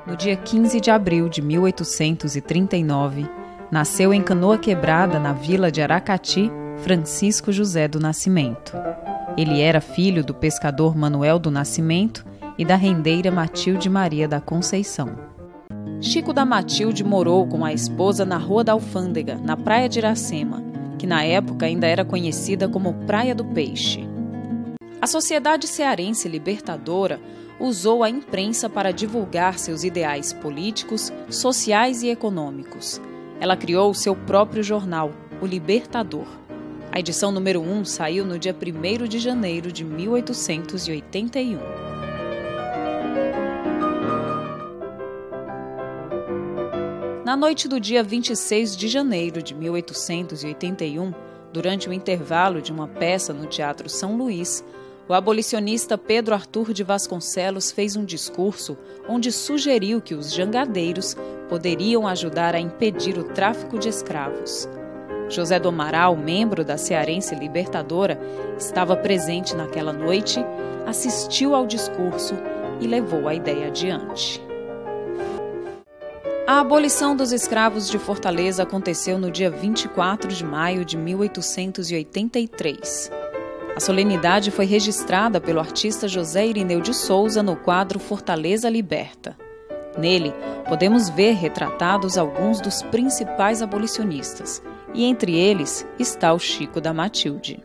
No dia 15 de abril de 1839, nasceu em Canoa Quebrada, na vila de Aracati, Francisco José do Nascimento. Ele era filho do pescador Manuel do Nascimento e da rendeira Matilde Maria da Conceição. Chico da Matilde morou com a esposa na Rua da Alfândega, na Praia de Iracema, que na época ainda era conhecida como Praia do Peixe. A Sociedade Cearense Libertadora usou a imprensa para divulgar seus ideais políticos, sociais e econômicos. Ela criou o seu próprio jornal, o Libertador. A edição número 1 saiu no dia 1º de janeiro de 1881. Na noite do dia 26 de janeiro de 1881, durante o intervalo de uma peça no Teatro São Luís, o abolicionista Pedro Arthur de Vasconcelos fez um discurso onde sugeriu que os jangadeiros poderiam ajudar a impedir o tráfico de escravos. José do Amaral, membro da Cearense Libertadora, estava presente naquela noite, assistiu ao discurso e levou a ideia adiante. A abolição dos escravos de Fortaleza aconteceu no dia 24 de maio de 1883. A solenidade foi registrada pelo artista José Irineu de Souza no quadro Fortaleza Liberta. Nele, podemos ver retratados alguns dos principais abolicionistas, e entre eles está o Chico da Matilde.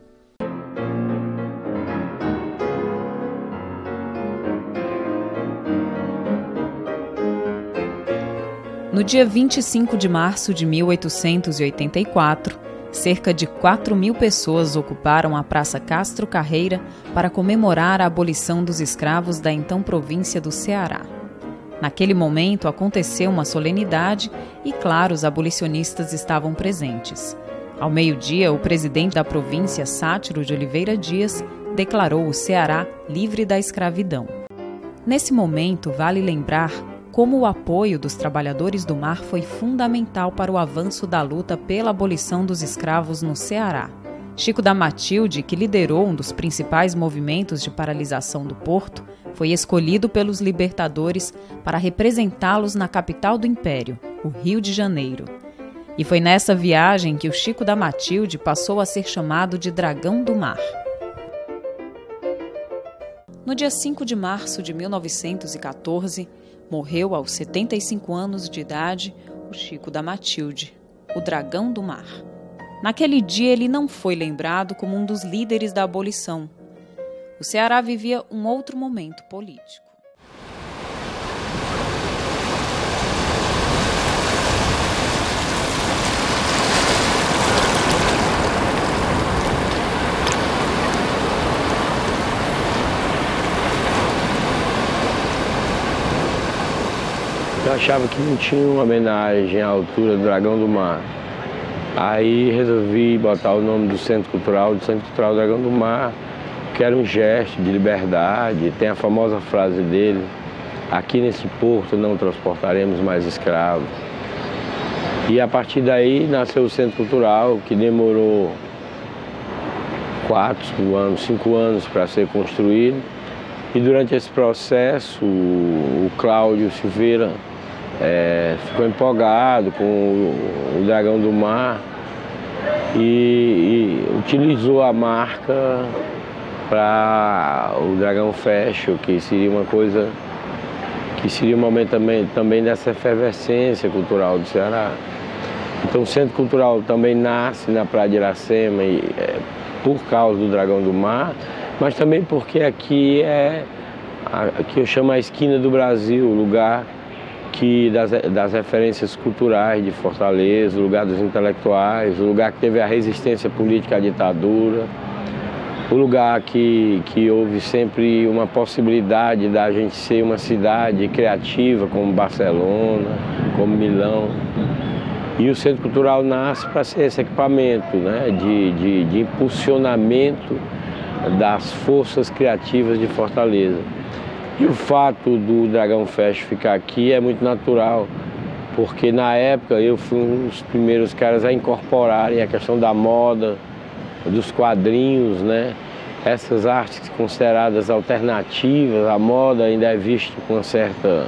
No dia 25 de março de 1884, cerca de 4.000 pessoas ocuparam a Praça Castro Carreira para comemorar a abolição dos escravos da então província do Ceará. Naquele momento aconteceu uma solenidade e, claro, os abolicionistas estavam presentes. Ao meio-dia, o presidente da província, Sátiro de Oliveira Dias, declarou o Ceará livre da escravidão. Nesse momento, vale lembrar como o apoio dos trabalhadores do mar foi fundamental para o avanço da luta pela abolição dos escravos no Ceará. Chico da Matilde, que liderou um dos principais movimentos de paralisação do porto, foi escolhido pelos libertadores para representá-los na capital do Império, o Rio de Janeiro. E foi nessa viagem que o Chico da Matilde passou a ser chamado de Dragão do Mar. No dia 5 de março de 1914, morreu aos 75 anos de idade o Chico da Matilde, o Dragão do Mar. Naquele dia ele não foi lembrado como um dos líderes da abolição. O Ceará vivia um outro momento político. Eu achava que não tinha uma homenagem à altura do Dragão do Mar. Aí resolvi botar o nome do Centro Cultural Dragão do Mar, que era um gesto de liberdade. Tem a famosa frase dele: aqui nesse porto não transportaremos mais escravos. E a partir daí nasceu o Centro Cultural, que demorou 5 anos para ser construído. E durante esse processo, o Cláudio Silveira ficou empolgado com o Dragão do Mar e utilizou a marca para o Dragão Fashion, que seria uma coisa, que seria um momento também dessa efervescência cultural do Ceará. Então o Centro Cultural também nasce na Praia de Iracema por causa do Dragão do Mar, mas também porque aqui eu chamo a esquina do Brasil, o lugar das referências culturais de Fortaleza, o lugar dos intelectuais, o lugar que teve a resistência política à ditadura, o lugar que houve sempre uma possibilidade da gente ser uma cidade criativa como Barcelona, como Milão. E o Centro Cultural nasce para ser esse equipamento, né, de impulsionamento das forças criativas de Fortaleza. E o fato do Dragão Fashion ficar aqui é muito natural, porque na época eu fui um dos primeiros caras a incorporarem a questão da moda, dos quadrinhos, né? Essas artes consideradas alternativas, a moda ainda é vista com uma certa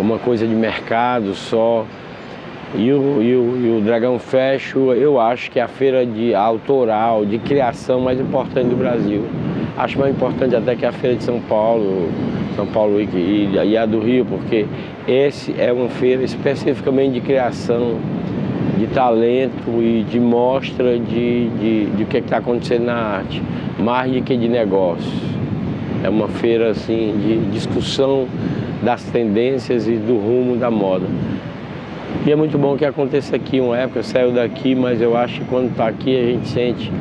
uma coisa de mercado só. E o Dragão Fashion, eu acho que é a feira autoral, de criação mais importante do Brasil. Acho mais importante até que a feira de São Paulo e a do Rio, porque esse é uma feira especificamente de criação, de talento e de mostra de o que está acontecendo na arte, mais do que de negócios. É uma feira assim, de discussão das tendências e do rumo da moda. E é muito bom que aconteça aqui, uma época saiu daqui, mas eu acho que quando está aqui a gente sente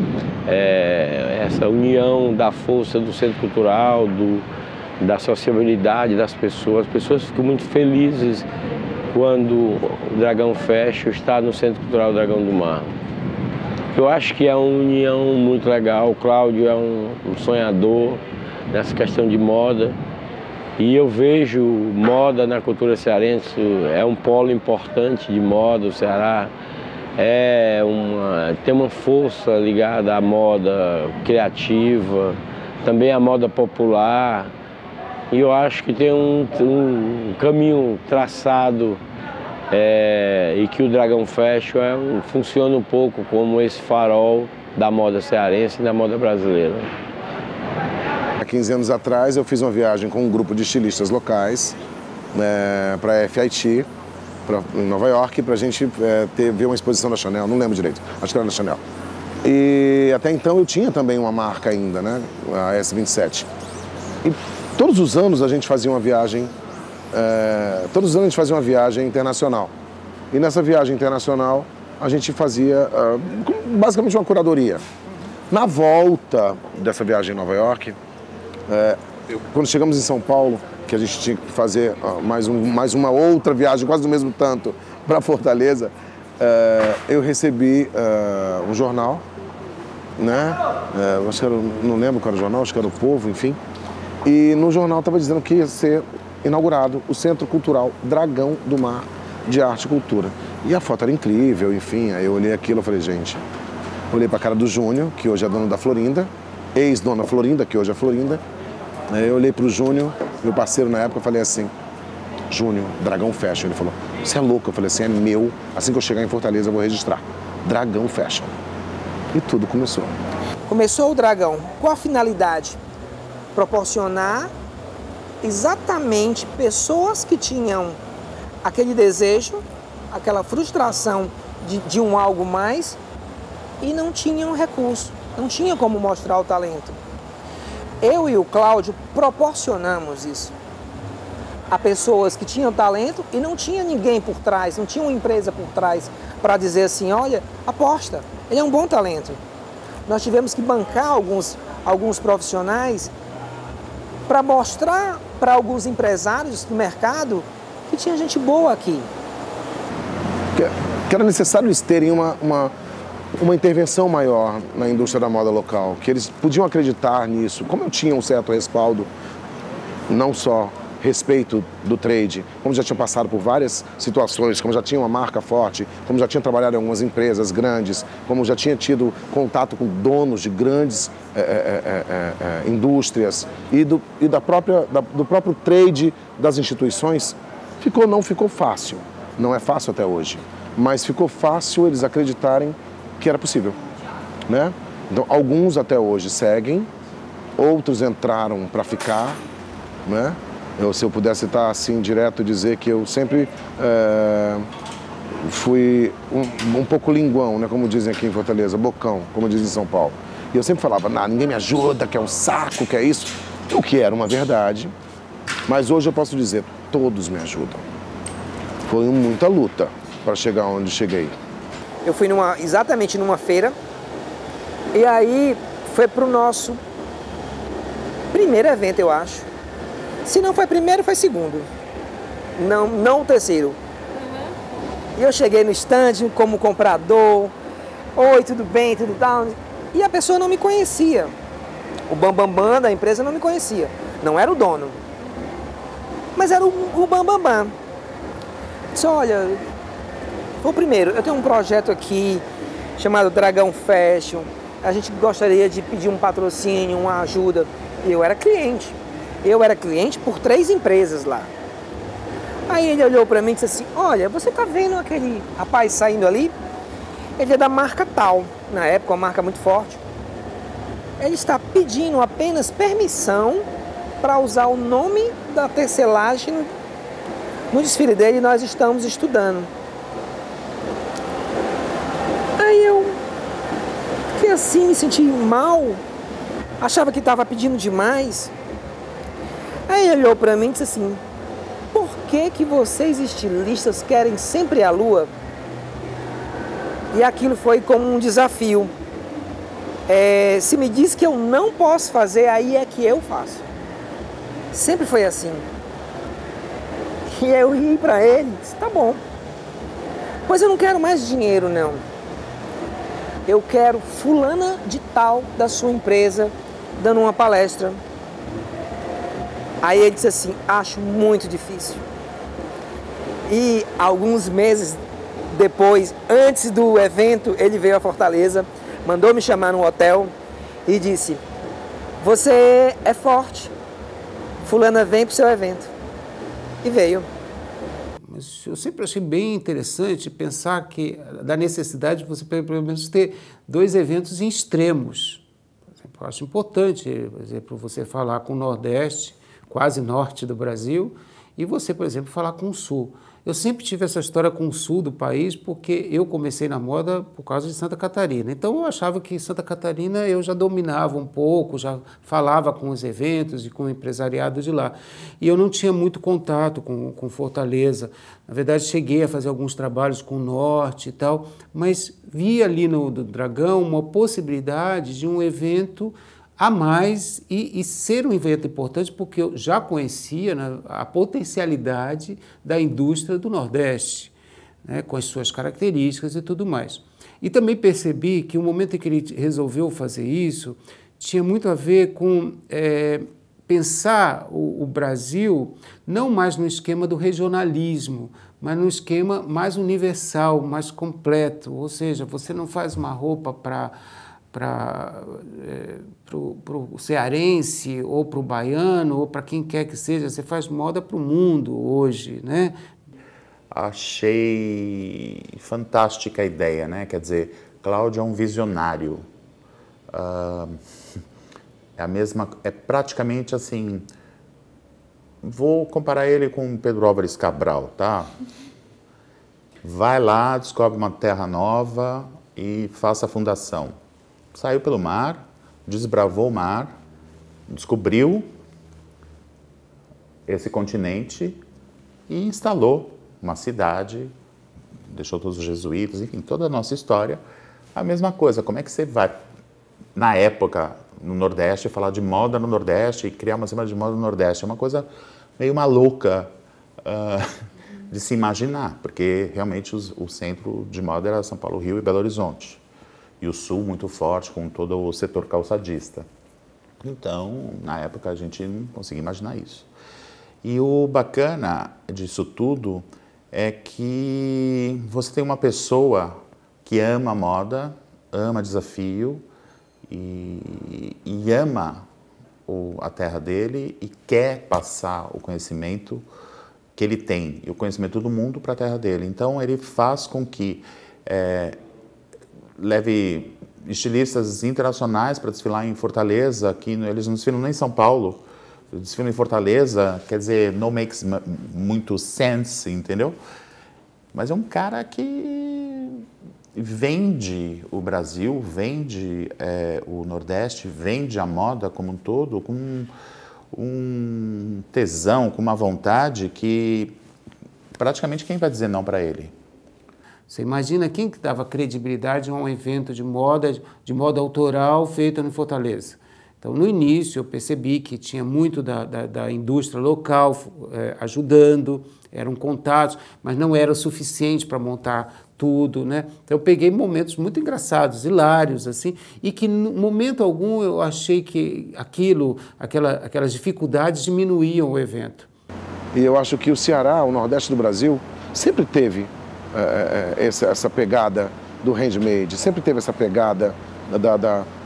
essa união da força do centro cultural, da sociabilidade das pessoas. As pessoas ficam muito felizes quando o Dragão Fashion está no Centro Cultural Dragão do Mar. Eu acho que é uma união muito legal. O Cláudio é um sonhador nessa questão de moda. E eu vejo moda na cultura cearense, é um polo importante de moda. O Ceará tem uma força ligada à moda criativa, também à moda popular. E eu acho que tem um caminho traçado e que o Dragão Fashion funciona um pouco como esse farol da moda cearense e da moda brasileira. Há 15 anos atrás eu fiz uma viagem com um grupo de estilistas locais para a FIT, em Nova York, para a gente ver uma exposição da Chanel, não lembro direito, acho que era da Chanel. E até então eu tinha também uma marca ainda, né, a S27. E todos os anos a gente fazia uma viagem, internacional. E nessa viagem internacional a gente fazia basicamente uma curadoria. Na volta dessa viagem em Nova York, quando chegamos em São Paulo, que a gente tinha que fazer mais uma outra viagem, quase do mesmo tanto, para Fortaleza, eu recebi um jornal, né? Acho que não lembro qual era o jornal, acho que era o Povo, enfim. E no jornal estava dizendo que ia ser inaugurado o Centro Cultural Dragão do Mar de Arte e Cultura. E a foto era incrível, enfim, aí eu olhei aquilo e falei, gente, olhei para a cara do Júnior, que hoje é dono da Florinda, ex-dona Florinda, que hoje é Florinda. Aí eu olhei para o Júnior, meu parceiro na época, eu falei assim, Júnior, Dragão Fashion. Ele falou, você é louco? Eu falei assim, é meu, assim que eu chegar em Fortaleza eu vou registrar. Dragão Fashion. E tudo começou. Começou o Dragão. Qual a finalidade? Proporcionar exatamente pessoas que tinham aquele desejo, aquela frustração de um algo mais e não tinham recurso, não tinha como mostrar o talento. Eu e o Cláudio proporcionamos isso a pessoas que tinham talento e não tinha ninguém por trás, não tinha uma empresa por trás para dizer assim, olha, aposta, ele é um bom talento. Nós tivemos que bancar alguns profissionais para mostrar para alguns empresários do mercado que tinha gente boa aqui. Que era necessário eles terem uma intervenção maior na indústria da moda local, que eles podiam acreditar nisso. Como eu tinha um certo respaldo, não só respeito do trade, como já tinha passado por várias situações, como já tinha uma marca forte, como já tinha trabalhado em algumas empresas grandes, como já tinha tido contato com donos de grandes indústrias e do próprio trade das instituições, não ficou fácil. Não é fácil até hoje, mas ficou fácil eles acreditarem que era possível, né? Então, alguns até hoje seguem, outros entraram para ficar, né? Se eu pudesse citar assim direto, dizer que eu sempre fui um pouco linguão, né? Como dizem aqui em Fortaleza, bocão, como dizem em São Paulo. E eu sempre falava, ninguém me ajuda, que é um saco, que é isso. O que era uma verdade, mas hoje eu posso dizer, todos me ajudam. Foi muita luta para chegar onde cheguei. Eu fui exatamente numa feira, e aí foi para o nosso primeiro evento, eu acho. Se não foi primeiro, foi segundo. Não o terceiro. E eu cheguei no stand como comprador. Oi, tudo bem, tudo tal. E a pessoa não me conhecia. O bambambam da empresa não me conhecia. Não era o dono. Mas era o bambambam. Disse, olha, o primeiro, eu tenho um projeto aqui chamado Dragão Fashion. A gente gostaria de pedir um patrocínio, uma ajuda. E eu era cliente. Eu era cliente por 3 empresas lá. Aí ele olhou para mim e disse assim, olha, você tá vendo aquele rapaz saindo ali? Ele é da marca tal, na época uma marca muito forte. Ele está pedindo apenas permissão para usar o nome da tecelagem no desfile dele e nós estamos estudando. Aí eu fiquei assim, me senti mal, achava que estava pedindo demais. Aí ele olhou para mim e disse assim, por que vocês estilistas querem sempre a lua? E aquilo foi como um desafio. Se me diz que eu não posso fazer, aí é que eu faço. Sempre foi assim. E eu ri para ele, disse, tá bom. Pois eu não quero mais dinheiro, não. Eu quero fulana de tal da sua empresa dando uma palestra. Aí ele disse assim, acho muito difícil. E alguns meses depois, antes do evento, ele veio a Fortaleza, mandou me chamar num hotel e disse, você é forte, fulana vem pro seu evento. E veio. Mas eu sempre achei bem interessante pensar que da necessidade de você, pelo menos, ter dois eventos em extremos. Por exemplo, eu acho importante, por exemplo, você falar com o Nordeste, quase norte do Brasil, e você, por exemplo, falar com o Sul. Eu sempre tive essa história com o Sul do país porque eu comecei na moda por causa de Santa Catarina. Então eu achava que Santa Catarina eu já dominava um pouco, já falava com os eventos e com o empresariado de lá. E eu não tinha muito contato com Fortaleza. Na verdade, cheguei a fazer alguns trabalhos com o Norte e tal, mas vi ali no Dragão uma possibilidade de um evento a mais e ser um evento importante porque eu já conhecia, né, a potencialidade da indústria do Nordeste, né, com as suas características e tudo mais. E também percebi que o momento em que ele resolveu fazer isso tinha muito a ver com pensar o Brasil não mais no esquema do regionalismo, mas no esquema mais universal, mais completo. Ou seja, você não faz uma roupa para o cearense ou para o baiano ou para quem quer que seja, você faz moda para o mundo hoje, né? Achei fantástica a ideia, né? Quer dizer, Cláudio é um visionário. É praticamente assim, vou comparar ele com Pedro Álvares Cabral, tá? Vai lá, descobre uma terra nova e faça a fundação. Saiu pelo mar, desbravou o mar, descobriu esse continente e instalou uma cidade, deixou todos os jesuítas, enfim, toda a nossa história. A mesma coisa, como é que você vai, na época, no Nordeste, falar de moda no Nordeste e criar uma semana de moda no Nordeste? É uma coisa meio maluca de se imaginar, porque realmente o centro de moda era São Paulo, Rio e Belo Horizonte. E o Sul muito forte, com todo o setor calçadista. Então, na época, a gente não conseguia imaginar isso. E o bacana disso tudo é que você tem uma pessoa que ama moda, ama desafio e ama a terra dele e quer passar o conhecimento que ele tem, e o conhecimento do mundo para a terra dele. Então, ele faz com que leve estilistas internacionais para desfilar em Fortaleza, que eles não desfilam nem em São Paulo, desfilam em Fortaleza, quer dizer, não makes muito sense, entendeu? Mas é um cara que vende o Brasil, vende o Nordeste, vende a moda como um todo, com um tesão, com uma vontade que praticamente quem vai dizer não para ele? Você imagina quem que dava credibilidade a um evento de moda autoral feito em Fortaleza. Então, no início, eu percebi que tinha muito da indústria local ajudando, eram contatos, mas não era o suficiente para montar tudo, né? Então, eu peguei momentos muito engraçados, hilários, assim, e que, no momento algum, eu achei que aquelas dificuldades diminuíam o evento. E eu acho que o Ceará, o Nordeste do Brasil, sempre teve essa pegada do handmade, sempre teve essa pegada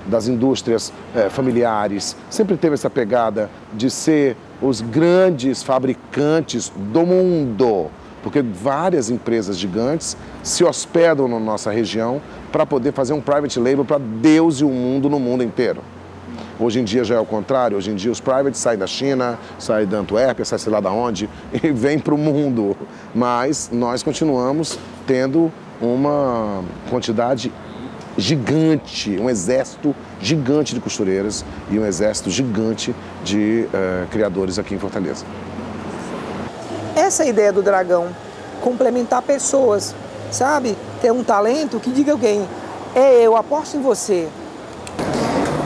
das indústrias familiares, sempre teve essa pegada de ser os grandes fabricantes do mundo, porque várias empresas gigantes se hospedam na nossa região para poder fazer um private label para Deus e o mundo no mundo inteiro. Hoje em dia já é o contrário, hoje em dia os privates saem da China, saem da Antuérpia, saem sei lá de onde e vêm para o mundo. Mas nós continuamos tendo uma quantidade gigante, um exército gigante de costureiras e um exército gigante de criadores aqui em Fortaleza. Essa é a ideia do Dragão, complementar pessoas, sabe? Ter um talento que diga alguém, eu aposto em você.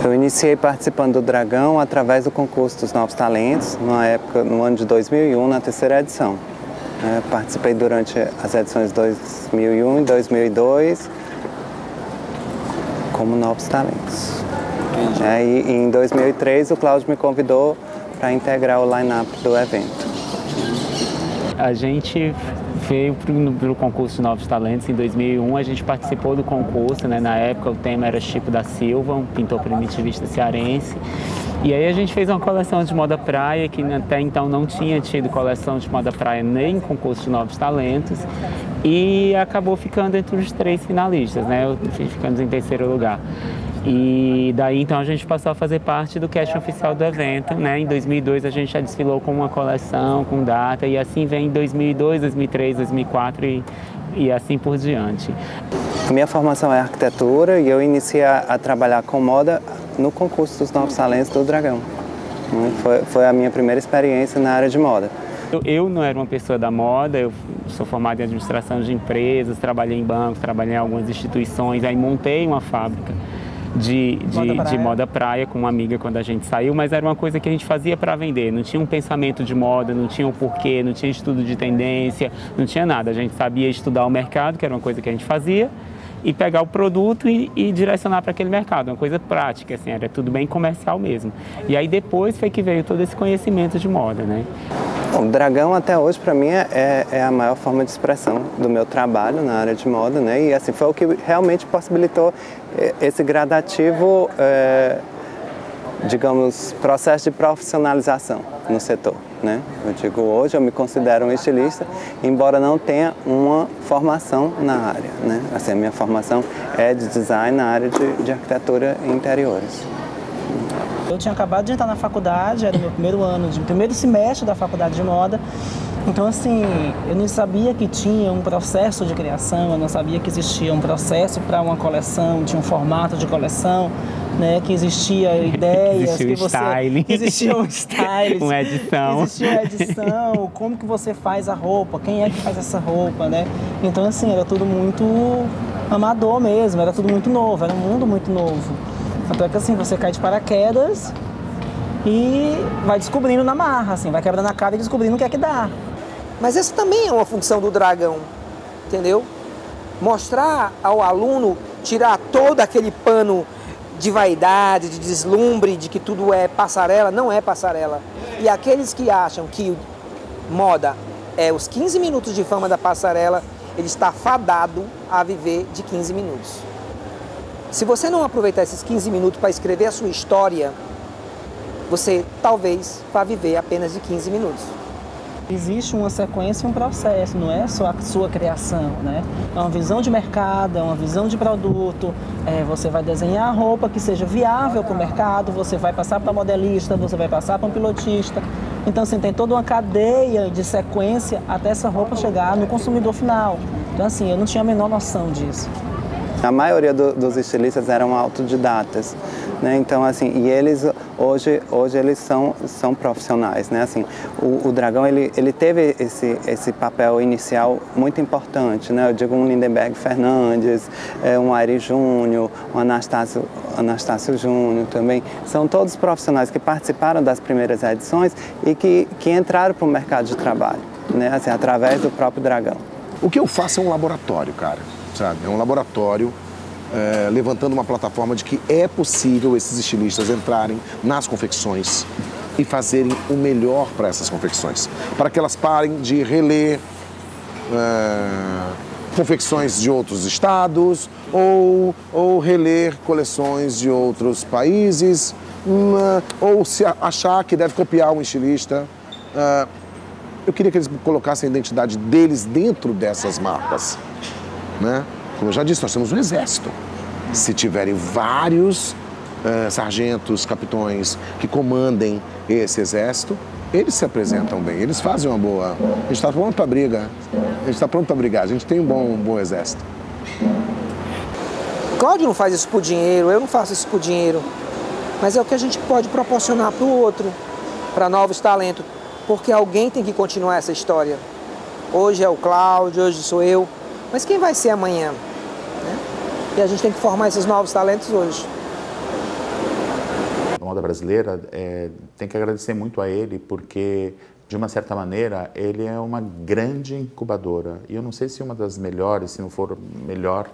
Eu iniciei participando do Dragão através do concurso dos Novos Talentos, no ano de 2001, na terceira edição. Participei durante as edições 2001 e 2002 como Novos Talentos. E em 2003 o Cláudio me convidou para integrar o line-up do evento. A gente veio para o concurso de Novos Talentos em 2001, a gente participou do concurso, né? Na época o tema era Chico da Silva, um pintor primitivista cearense. E aí a gente fez uma coleção de moda praia, que até então não tinha tido coleção de moda praia nem concurso de Novos Talentos, e acabou ficando entre os 3 finalistas, né? Ficamos em terceiro lugar. E daí então a gente passou a fazer parte do casting oficial do evento, né? Em 2002 a gente já desfilou com uma coleção, com data, e assim vem em 2002, 2003, 2004 e assim por diante. Minha formação é arquitetura e eu iniciei a trabalhar com moda no concurso dos Novos Talentos do Dragão. Foi a minha primeira experiência na área de moda. Eu não era uma pessoa da moda, eu sou formado em administração de empresas, trabalhei em bancos, trabalhei em algumas instituições, aí montei uma fábrica de moda praia com uma amiga quando a gente saiu, mas era uma coisa que a gente fazia para vender, não tinha um pensamento de moda, não tinha um porquê, não tinha estudo de tendência, não tinha nada. A gente sabia estudar o mercado, que era uma coisa que a gente fazia, e pegar o produto e direcionar para aquele mercado, uma coisa prática, assim, era tudo bem comercial mesmo. E aí depois foi que veio todo esse conhecimento de moda, né? O Dragão até hoje para mim é a maior forma de expressão do meu trabalho na área de moda, né? E assim foi o que realmente possibilitou esse gradativo, digamos, processo de profissionalização no setor, né? Eu digo, hoje eu me considero um estilista, embora não tenha uma formação na área, né? Assim, a minha formação é de design na área de arquitetura e interiores. Eu tinha acabado de entrar na faculdade, era o meu primeiro semestre da faculdade de moda. Então, assim, eu não sabia que tinha um processo de criação, eu não sabia que existia um processo para uma coleção, tinha um formato de coleção, né, que existia ideias, existia um style, uma edição. Existia uma edição, como que você faz a roupa, quem é que faz essa roupa, né? Então, assim, era tudo muito amador mesmo, era tudo muito novo, era um mundo muito novo. Tanto é que assim, você cai de paraquedas e vai descobrindo na marra, assim, vai quebrando a cara e descobrindo o que é que dá. Mas essa também é uma função do Dragão, entendeu? Mostrar ao aluno, tirar todo aquele pano de vaidade, de deslumbre, de que tudo é passarela, não é passarela. E aqueles que acham que moda é os 15 minutos de fama da passarela, ele está fadado a viver de 15 minutos. Se você não aproveitar esses 15 minutos para escrever a sua história, você talvez vá viver apenas de 15 minutos. Existe uma sequência e um processo, não é só a sua criação, né? É uma visão de mercado, é uma visão de produto, você vai desenhar a roupa que seja viável para o mercado, você vai passar para modelista, você vai passar para um pilotista. Então, assim, tem toda uma cadeia de sequência até essa roupa chegar no consumidor final. Então, assim, eu não tinha a menor noção disso. A maioria dos estilistas eram autodidatas, né? Então, assim, e eles hoje eles são profissionais, né? Assim, o Dragão ele teve esse papel inicial muito importante, né? Eu digo um Lindenberg Fernandes, um Aires Júnior, um Anastácio Júnior também, são todos profissionais que participaram das primeiras edições e que entraram para o mercado de trabalho, né? Assim, através do próprio Dragão. O que eu faço é um laboratório, cara. Sabe? É um laboratório levantando uma plataforma de que é possível esses estilistas entrarem nas confecções e fazerem o melhor para essas confecções. Para que elas parem de reler confecções de outros estados ou reler coleções de outros países ou se achar que deve copiar um estilista. Eu queria que eles colocassem a identidade deles dentro dessas marcas, né? Como eu já disse, nós temos um exército. Se tiverem vários sargentos, capitões que comandem esse exército, eles se apresentam bem, eles fazem uma boa... A gente está pronto para briga, a gente está pronto para brigar, a gente tem um bom exército. Cláudio não faz isso por dinheiro, eu não faço isso por dinheiro, mas é o que a gente pode proporcionar para o outro, para novos talentos, porque alguém tem que continuar essa história. Hoje é o Cláudio, hoje sou eu, mas quem vai ser amanhã? Né? E a gente tem que formar esses novos talentos hoje. A moda brasileira tem que agradecer muito a ele, porque, de uma certa maneira, ele é uma grande incubadora. E eu não sei se uma das melhores, se não for melhor,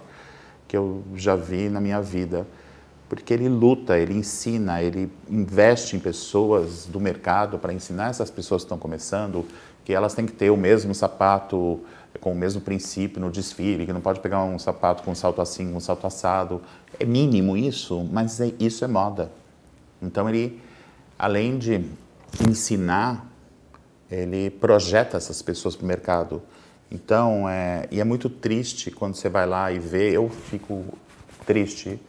que eu já vi na minha vida. Porque ele luta, ele ensina, ele investe em pessoas do mercado para ensinar essas pessoas que estão começando que elas têm que ter o mesmo sapato com o mesmo princípio no desfile, que não pode pegar um sapato com um salto assim, um salto assado. É mínimo isso, mas isso é moda. Então ele, além de ensinar, ele projeta essas pessoas para o mercado. Então, e é muito triste quando você vai lá e vê, eu fico triste,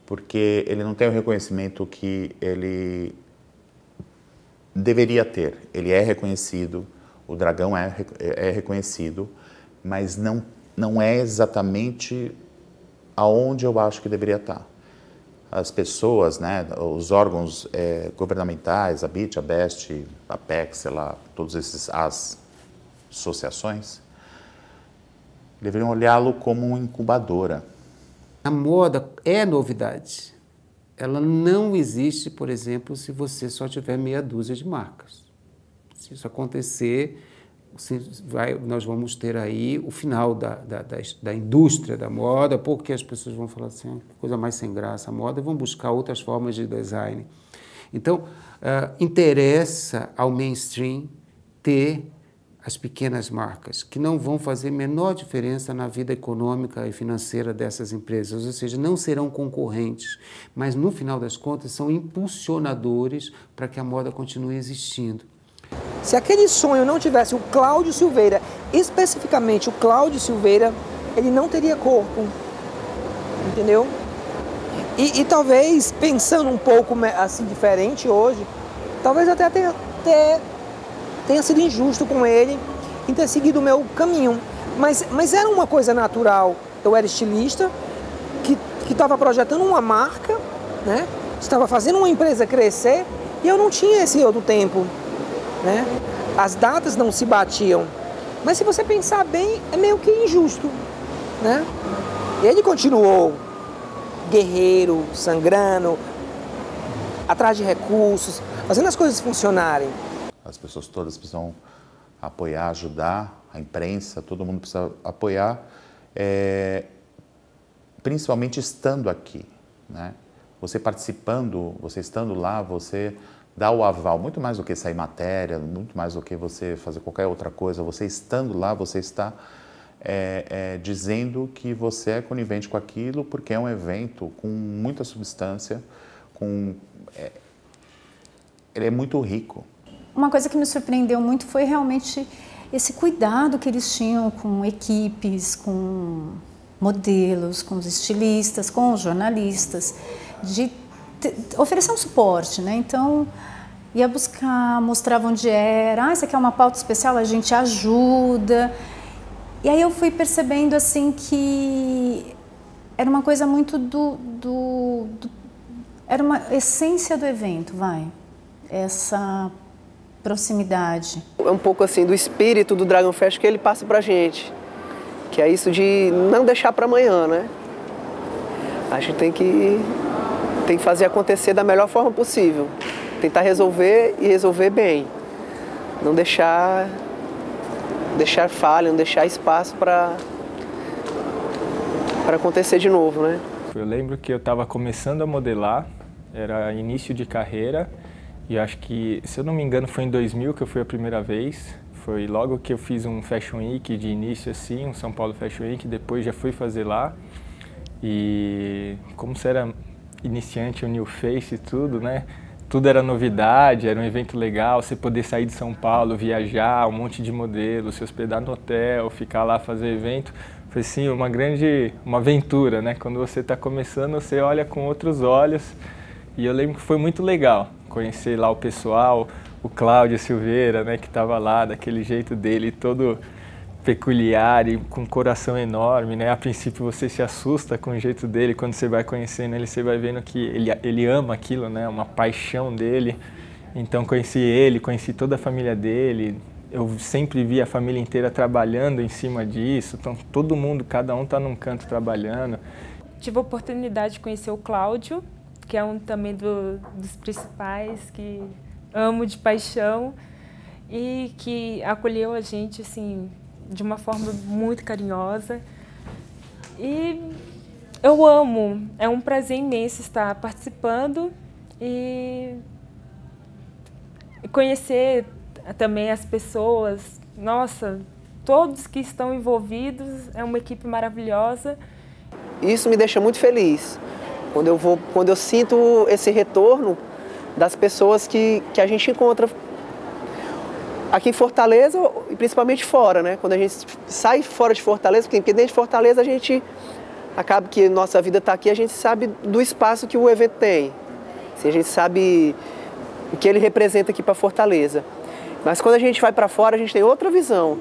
porque ele não tem o reconhecimento que ele deveria ter. Ele é reconhecido, o Dragão é reconhecido, mas não é exatamente aonde eu acho que deveria estar. As pessoas, né, os órgãos governamentais, a BIT, a BEST, a PEC, sei lá, todas as associações, deveriam olhá-lo como uma incubadora. A moda é novidade. Ela não existe, por exemplo, se você só tiver meia dúzia de marcas. Se isso acontecer, nós vamos ter aí o final da indústria da moda, porque as pessoas vão falar assim, coisa mais sem graça a moda, vão buscar outras formas de design. Então, interessa ao mainstream ter as pequenas marcas, que não vão fazer menor diferença na vida econômica e financeira dessas empresas, ou seja, não serão concorrentes, mas no final das contas são impulsionadores para que a moda continue existindo. Se aquele sonho não tivesse o Cláudio Silveira, especificamente o Cláudio Silveira, ele não teria corpo, entendeu? E talvez, pensando um pouco assim diferente hoje, talvez até tenha sido injusto com ele em ter seguido o meu caminho. Mas era uma coisa natural. Eu era estilista, que estava projetando uma marca, né? Estava fazendo uma empresa crescer e eu não tinha esse outro tempo. Né? As datas não se batiam. Mas se você pensar bem, é meio que injusto. Né? Ele continuou guerreiro, sangrando, atrás de recursos, fazendo as coisas funcionarem. As pessoas todas precisam apoiar, ajudar, a imprensa, todo mundo precisa apoiar, principalmente estando aqui, né? Você participando, você estando lá, você dá o aval, muito mais do que sair matéria, muito mais do que você fazer qualquer outra coisa, você estando lá, você está dizendo que você é conivente com aquilo, porque é um evento com muita substância, ele é muito rico. Uma coisa que me surpreendeu muito foi realmente esse cuidado que eles tinham com equipes, com modelos, com os estilistas, com os jornalistas, de oferecer um suporte, né? Então, ia buscar, mostrava onde era, isso aqui é uma pauta especial, a gente ajuda. E aí eu fui percebendo, assim, que era uma coisa muito era uma essência do evento, essa proximidade. É um pouco, assim, do espírito do Dragon Fest que ele passa pra gente, que é isso de não deixar para amanhã, né? A gente tem que fazer acontecer da melhor forma possível. Tentar resolver e resolver bem. Não deixar falha, não deixar espaço para acontecer de novo, né? Eu lembro que eu estava começando a modelar, era início de carreira, e acho que, se eu não me engano, foi em 2000 que eu fui a primeira vez. Foi logo que eu fiz um Fashion Week de início, assim, um São Paulo Fashion Week, depois já fui fazer lá. E como era iniciante, o New Face e tudo, né? Tudo era novidade, era um evento legal, você poder sair de São Paulo, viajar, um monte de modelos, se hospedar no hotel, ficar lá, fazer evento. Foi, sim, uma aventura, né? Quando você está começando, você olha com outros olhos. E eu lembro que foi muito legal conhecer lá o pessoal, o Cláudio Silveira, né? Que estava lá, daquele jeito dele, todo peculiar e com um coração enorme, né? A princípio você se assusta com o jeito dele, quando você vai conhecendo ele, você vai vendo que ele ama aquilo, né? Uma paixão dele. Então conheci ele, conheci toda a família dele. Eu sempre vi a família inteira trabalhando em cima disso. Então todo mundo, cada um está num canto trabalhando. Tive a oportunidade de conhecer o Cláudio, que é um também dos principais, que amo de paixão e que acolheu a gente assim de uma forma muito carinhosa. E eu amo, é um prazer imenso estar participando e conhecer também as pessoas. Nossa, todos que estão envolvidos, é uma equipe maravilhosa. Isso me deixa muito feliz, quando eu sinto esse retorno das pessoas que a gente encontra aqui em Fortaleza e principalmente fora, né? Quando a gente sai fora de Fortaleza, porque dentro de Fortaleza a gente acaba que nossa vida está aqui, a gente sabe do espaço que o evento tem. A gente sabe o que ele representa aqui para Fortaleza. Mas quando a gente vai para fora, a gente tem outra visão,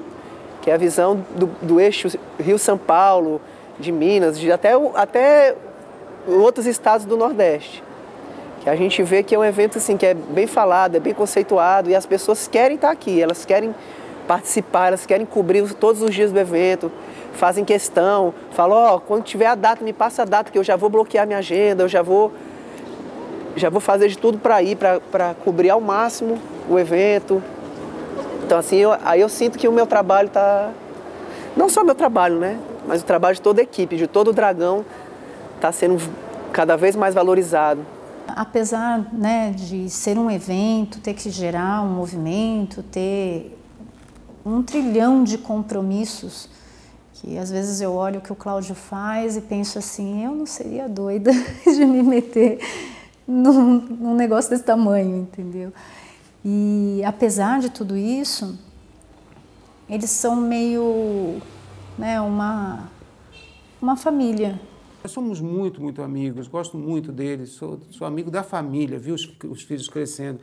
que é a visão do eixo Rio-São Paulo, de Minas, de até outros estados do Nordeste. Que a gente vê que é um evento assim, que é bem falado, é bem conceituado e as pessoas querem estar aqui, elas querem participar, elas querem cobrir todos os dias do evento, fazem questão, falam, ó, quando tiver a data, me passa a data que eu já vou bloquear minha agenda, eu já vou fazer de tudo para ir, para cobrir ao máximo o evento. Então assim, aí eu sinto que o meu trabalho está, não só o meu trabalho, né, mas o trabalho de toda a equipe, de todo o Dragão, está sendo cada vez mais valorizado. Apesar, né, de ser um evento, ter que gerar um movimento, ter 1 trilhão de compromissos, que às vezes eu olho o que o Cláudio faz e penso assim, eu não seria doida de me meter num negócio desse tamanho, entendeu? E apesar de tudo isso, eles são meio, né, uma família. Nós somos muito, muito amigos, gosto muito deles, sou amigo da família, vi os filhos crescendo.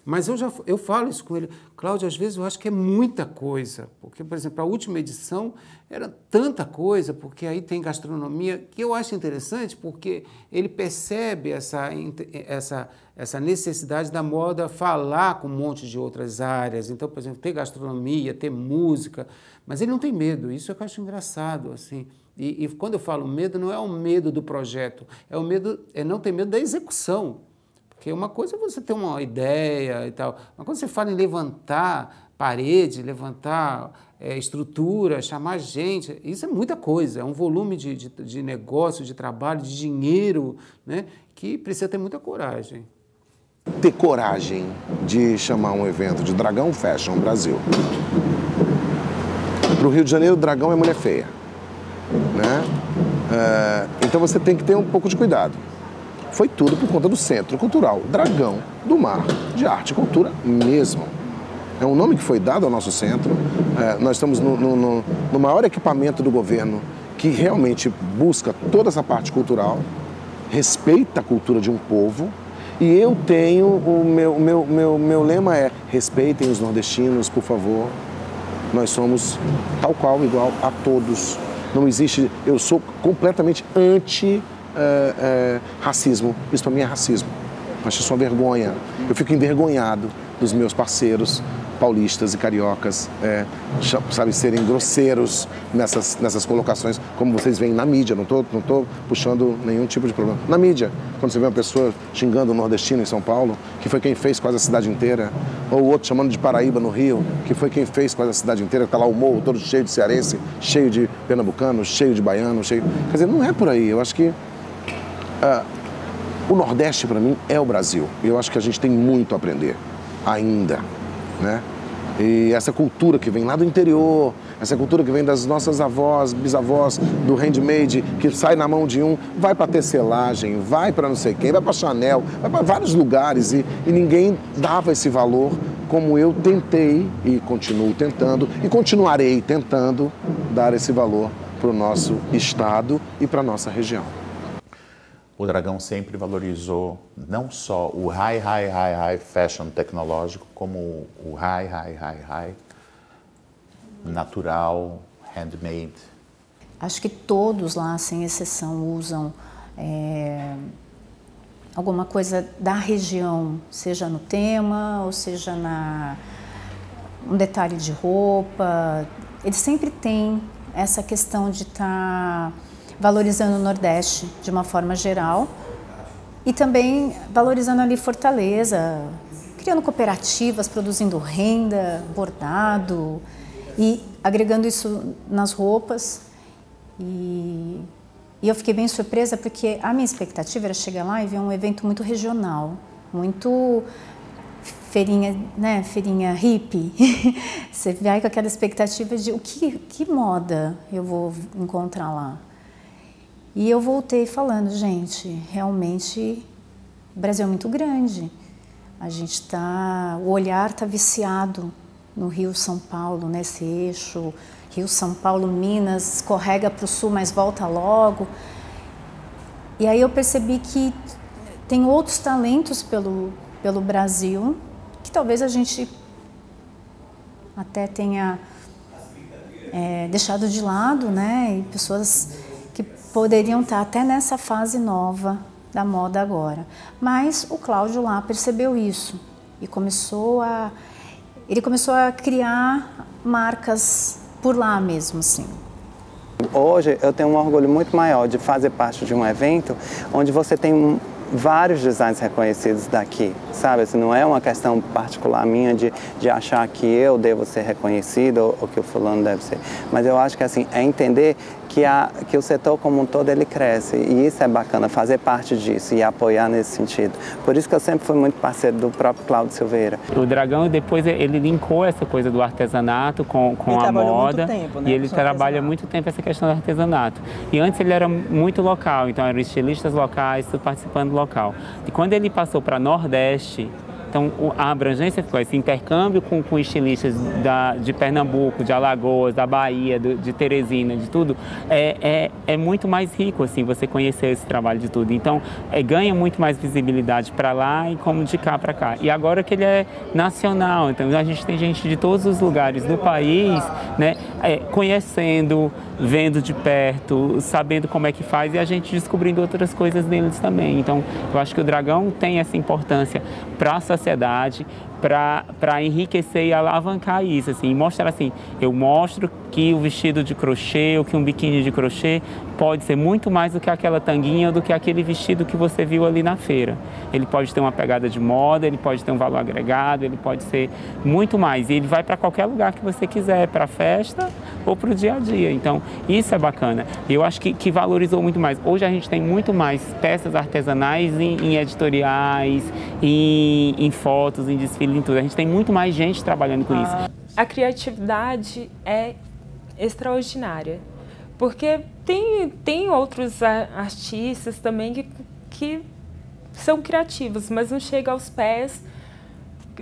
Mas eu falo isso com ele, Cláudio, às vezes eu acho que é muita coisa, porque, por exemplo, a última edição era tanta coisa, porque aí tem gastronomia, que eu acho interessante, porque ele percebe essa necessidade da moda falar com um monte de outras áreas. Então, por exemplo, ter gastronomia, ter música, mas ele não tem medo, isso é que eu acho engraçado, assim. E quando eu falo medo, não é o medo do projeto, é não ter medo da execução. Porque uma coisa é você ter uma ideia e tal, mas quando você fala em levantar parede, levantar estrutura, chamar gente, isso é muita coisa, é um volume de negócio, de trabalho, de dinheiro, né, que precisa ter muita coragem. Ter coragem de chamar um evento de Dragão Fashion Brasil. Para o Rio de Janeiro, o Dragão é mulher feia. Né? Então você tem que ter um pouco de cuidado. Foi tudo por conta do Centro Cultural Dragão do Mar, de arte e cultura mesmo. É um nome que foi dado ao nosso centro. Nós estamos no maior equipamento do governo que realmente busca toda essa parte cultural, respeita a cultura de um povo. E eu tenho, o meu lema é: respeitem os nordestinos, por favor. Nós somos tal qual, igual a todos. Não existe, eu sou completamente anti-racismo. Isso para mim é racismo. Acho isso uma vergonha. Eu fico envergonhado dos meus parceiros paulistas e cariocas, sabe, serem grosseiros nessas colocações, como vocês veem na mídia. Não tô puxando nenhum tipo de problema. Na mídia, quando você vê uma pessoa xingando o nordestino em São Paulo, que foi quem fez quase a cidade inteira, ou o outro chamando de Paraíba no Rio, que foi quem fez quase a cidade inteira, tá lá o morro todo cheio de cearense, cheio de pernambucano, cheio de baiano, cheio... Quer dizer, não é por aí. Eu acho que o Nordeste, para mim, é o Brasil. Eu acho que a gente tem muito a aprender ainda, né? E essa cultura que vem lá do interior, essa cultura que vem das nossas avós, bisavós, do handmade, que sai na mão de um, vai para tecelagem, vai para não sei quem, vai para Chanel, vai para vários lugares e ninguém dava esse valor como eu tentei e continuo tentando e continuarei tentando dar esse valor para o nosso estado e para a nossa região. O Dragão sempre valorizou não só o high fashion tecnológico, como o high natural, handmade. Acho que todos lá, sem exceção, usam alguma coisa da região, seja no tema ou seja um detalhe de roupa. Eles sempre têm essa questão de estar valorizando o Nordeste de uma forma geral e também valorizando ali Fortaleza, criando cooperativas, produzindo renda, bordado e agregando isso nas roupas. E eu fiquei bem surpresa porque a minha expectativa era chegar lá e ver um evento muito regional, muito feirinha, né, feirinha hippie. Você vai com aquela expectativa de que moda eu vou encontrar lá. E eu voltei falando, gente, realmente o Brasil é muito grande. O olhar está viciado no Rio-São Paulo, nesse eixo, Rio-São Paulo-Minas, escorrega para o sul, mas volta logo. E aí eu percebi que tem outros talentos pelo Brasil, que talvez a gente até tenha deixado de lado, né? E pessoas que poderiam estar até nessa fase nova da moda agora. Mas o Cláudio lá percebeu isso e ele começou a criar marcas por lá mesmo, assim. Hoje eu tenho um orgulho muito maior de fazer parte de um evento onde você tem vários designs reconhecidos daqui, sabe? Assim, não é uma questão particular minha de achar que eu devo ser reconhecido ou que o fulano deve ser, mas eu acho que assim, é entender que o setor como um todo ele cresce e isso é bacana, fazer parte disso e apoiar nesse sentido. Por isso que eu sempre fui muito parceiro do próprio Cláudio Silveira. O Dragão depois ele linkou essa coisa do artesanato com a moda, tempo, né? E ele trabalha muito tempo essa questão do artesanato. E antes ele era muito local, então eram estilistas locais, tudo participando local. E quando ele passou para Nordeste, então a abrangência ficou esse intercâmbio com estilistas de Pernambuco, de Alagoas, da Bahia, de Teresina, de tudo, é muito mais rico assim, você conhecer esse trabalho de tudo. Então ganha muito mais visibilidade para lá e como de cá para cá. E agora que ele é nacional, então a gente tem gente de todos os lugares do país, né, conhecendo, vendo de perto, sabendo como é que faz e a gente descobrindo outras coisas deles também. Então eu acho que o Dragão tem essa importância para a sociedade, para enriquecer e alavancar isso, assim, mostrar assim, eu mostro que o vestido de crochê ou que um biquíni de crochê pode ser muito mais do que aquela tanguinha ou do que aquele vestido que você viu ali na feira. Ele pode ter uma pegada de moda, ele pode ter um valor agregado, ele pode ser muito mais. E ele vai para qualquer lugar que você quiser, para a festa ou para o dia a dia. Então, isso é bacana. Eu acho que valorizou muito mais. Hoje a gente tem muito mais peças artesanais em editoriais, em fotos, em desfile, em tudo. A gente tem muito mais gente trabalhando com isso. A criatividade é extraordinária, porque tem outros artistas também que são criativos, mas não chega aos pés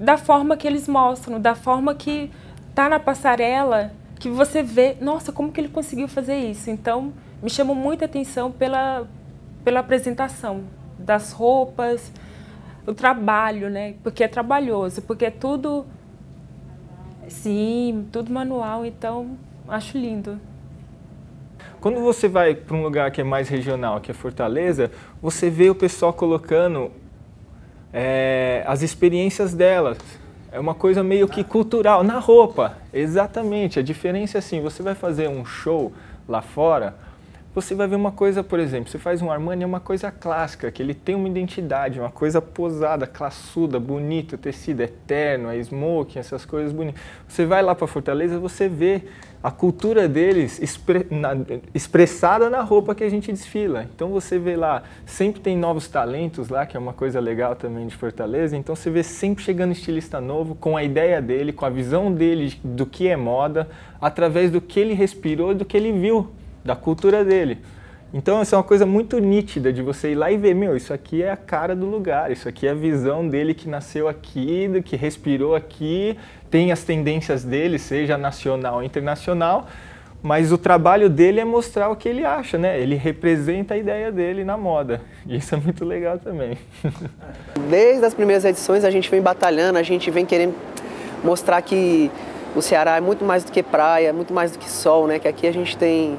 da forma que eles mostram, da forma que tá na passarela, que você vê, nossa, como que ele conseguiu fazer isso? Então, me chamou muita atenção pela apresentação das roupas, o trabalho, né? Porque é trabalhoso, porque é tudo, sim, tudo manual, então acho lindo. Quando você vai para um lugar que é mais regional, que é Fortaleza, você vê o pessoal colocando as experiências delas. É uma coisa meio que cultural, na roupa, exatamente. A diferença é assim, você vai fazer um show lá fora, você vai ver uma coisa, por exemplo, você faz um Armani, é uma coisa clássica, que ele tem uma identidade, uma coisa posada, classuda, bonita, o tecido é terno, é smoking, essas coisas bonitas. Você vai lá para Fortaleza, você vê a cultura deles expressada na roupa que a gente desfila. Então você vê lá, sempre tem novos talentos lá, que é uma coisa legal também de Fortaleza. Então você vê sempre chegando estilista novo, com a ideia dele, com a visão dele do que é moda, através do que ele respirou e do que ele viu, da cultura dele. Então essa é uma coisa muito nítida de você ir lá e ver, meu, isso aqui é a cara do lugar, isso aqui é a visão dele que nasceu aqui, do que respirou aqui, tem as tendências dele, seja nacional ou internacional, mas o trabalho dele é mostrar o que ele acha, né? Ele representa a ideia dele na moda. E isso é muito legal também. Desde as primeiras edições a gente vem batalhando, a gente vem querendo mostrar que o Ceará é muito mais do que praia, muito mais do que sol, né? Que aqui a gente tem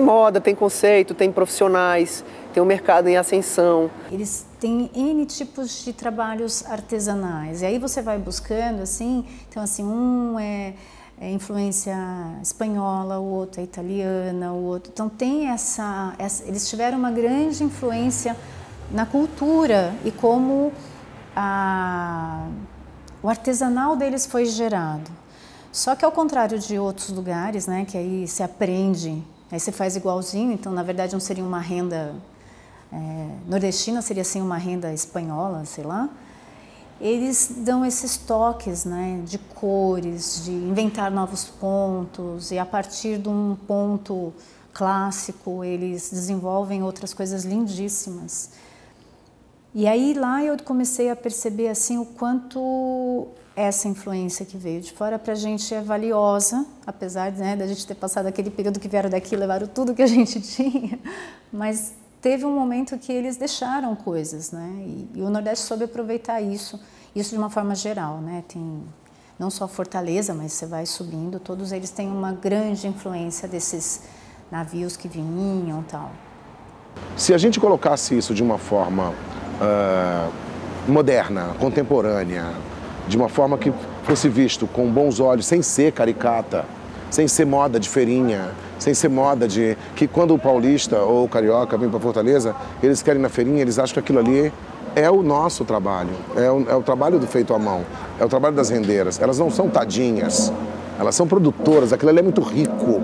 moda, tem conceito, tem profissionais, tem um mercado em ascensão. Eles têm N tipos de trabalhos artesanais. E aí você vai buscando, assim, então assim, um é influência espanhola, o outro é italiana, o outro... Então tem eles tiveram uma grande influência na cultura e como o artesanal deles foi gerado. Só que ao contrário de outros lugares, né, que aí se aprende, aí você faz igualzinho, então na verdade não seria uma renda nordestina, seria assim uma renda espanhola, sei lá. Eles dão esses toques, né, de cores, de inventar novos pontos e a partir de um ponto clássico eles desenvolvem outras coisas lindíssimas. E aí lá eu comecei a perceber assim o quanto essa influência que veio de fora para a gente é valiosa, apesar, né, da gente ter passado aquele período que vieram daqui e levaram tudo que a gente tinha, mas teve um momento que eles deixaram coisas, né, e o Nordeste soube aproveitar isso de uma forma geral, né, tem não só Fortaleza, mas você vai subindo, todos eles têm uma grande influência desses navios que vinham e tal. Se a gente colocasse isso de uma forma moderna, contemporânea, de uma forma que fosse visto com bons olhos, sem ser caricata, sem ser moda de feirinha, sem ser moda de... que quando o paulista ou o carioca vem para Fortaleza, eles querem ir na feirinha, eles acham que aquilo ali é o nosso trabalho, é o trabalho do feito à mão, é o trabalho das rendeiras. Elas não são tadinhas, elas são produtoras, aquilo ali é muito rico.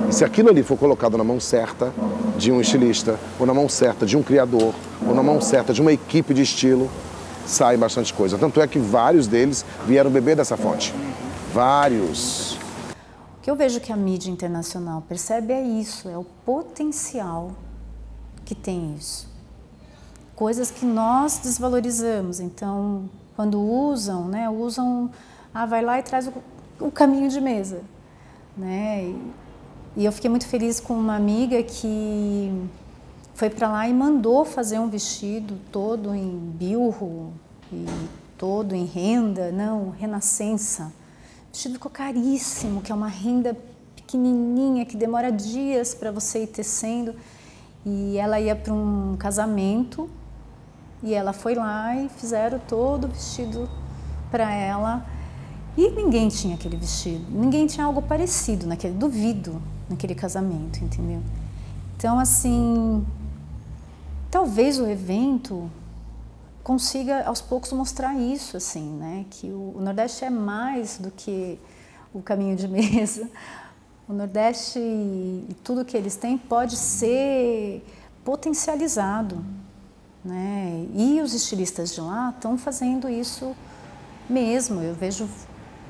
E se aquilo ali for colocado na mão certa de um estilista, ou na mão certa de um criador, ou na mão certa de uma equipe de estilo, sai bastante coisa. Tanto é que vários deles vieram beber dessa fonte. Vários. O que eu vejo que a mídia internacional percebe é isso, é o potencial que tem isso. Coisas que nós desvalorizamos. Então, quando usam, né, vai lá e traz o caminho de mesa, né? E eu fiquei muito feliz com uma amiga que foi para lá e mandou fazer um vestido todo em bilro e todo em renda, não, renascença. O vestido ficou caríssimo, que é uma renda pequenininha, que demora dias para você ir tecendo. E ela ia para um casamento e ela foi lá e fizeram todo o vestido para ela. E ninguém tinha aquele vestido, ninguém tinha algo parecido duvido naquele casamento, entendeu? Então, assim, talvez o evento consiga aos poucos mostrar isso, assim, né? Que o Nordeste é mais do que o caminho de mesa. O Nordeste e tudo que eles têm pode ser potencializado, né? E os estilistas de lá estão fazendo isso mesmo. Eu vejo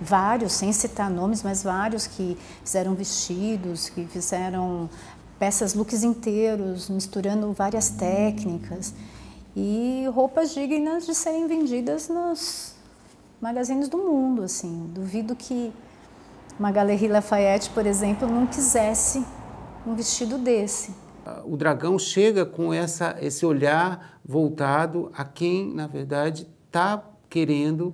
vários, sem citar nomes, mas vários que fizeram vestidos, que fizeram peças, looks inteiros, misturando várias técnicas e roupas dignas de serem vendidas nos magazines do mundo, assim. Duvido que uma Galerie Lafayette, por exemplo, não quisesse um vestido desse. O Dragão chega com esse olhar voltado a quem, na verdade, está querendo